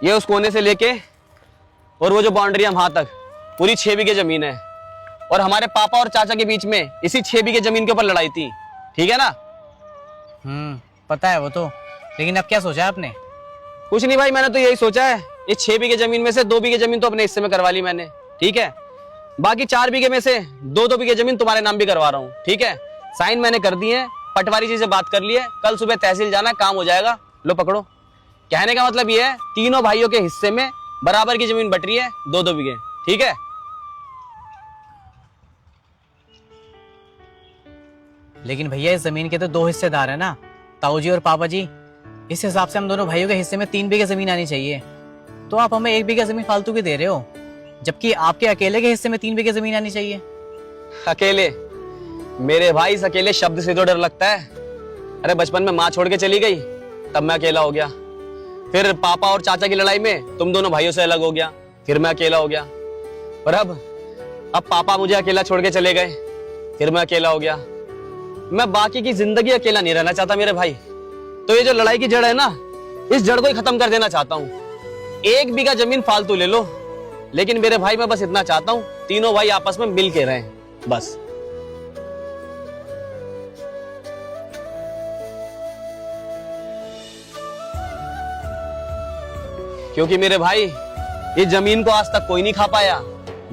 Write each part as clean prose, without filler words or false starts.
ये उस कोने से लेके और वो जो बाउंड्री है वहां तक पूरी 6 बीघे जमीन है। और हमारे पापा और चाचा के बीच में इसी 6 बीघे जमीन के ऊपर लड़ाई थी, ठीक है ना? पता है वो तो, लेकिन अब क्या सोचा है आपने? कुछ नहीं भाई, मैंने तो यही सोचा है, ये 6 बीघे जमीन में से 2 बीघे जमीन तो अपने हिस्से में करवा ली मैंने, ठीक है? बाकी 4 बीघे में से 2-2 बीघे जमीन तुम्हारे नाम भी करवा रहा हूँ, ठीक है? साइन मैंने कर दिए हैं, पटवारी जी से बात कर ली है, कल सुबह तहसील जाना, काम हो जाएगा। लो पकड़ो। कहने का मतलब ये है, तीनों भाइयों के हिस्से में बराबर की जमीन बट रही है, 2-2 बीघे, ठीक है? लेकिन भैया इस जमीन के तो 2 हिस्सेदार है ना, ताऊ जी और पापा जी। इस हिसाब से हम दोनों भाइयों के हिस्से में 3 बीघे जमीन आनी चाहिए। तो आप हमें 1 बीघा जमीन फालतू की दे रहे हो, जबकि आपके अकेले के हिस्से में 3 बीघे जमीन आनी चाहिए। अकेले? मेरे भाई, इस अकेले शब्द से तो डर लगता है। अरे बचपन में माँ छोड़ के चली गई, तब मैं अकेला हो गया। फिर पापा और चाचा की लड़ाई में तुम दोनों भाइयों से अलग हो गया, फिर मैं अकेला हो गया। और अब पापा मुझे अकेला छोड़ के चले गए, फिर मैं अकेला हो गया। मैं बाकी की जिंदगी अकेला नहीं रहना चाहता मेरे भाई। तो ये जो लड़ाई की जड़ है ना, इस जड़ को ही खत्म कर देना चाहता हूँ। 1 बीघा जमीन फालतू ले लो, लेकिन मेरे भाई मैं बस इतना चाहता हूँ, तीनों भाई आपस में मिल के रहें, बस। क्योंकि मेरे भाई, इस जमीन को आज तक कोई नहीं खा पाया,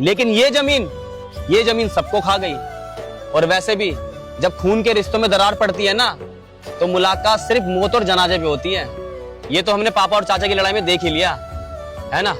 लेकिन ये जमीन सबको खा गई। और वैसे भी जब खून के रिश्तों में दरार पड़ती है ना, तो मुलाकात सिर्फ मौत और जनाजे पे होती है। ये तो हमने पापा और चाचा की लड़ाई में देख ही लिया है ना।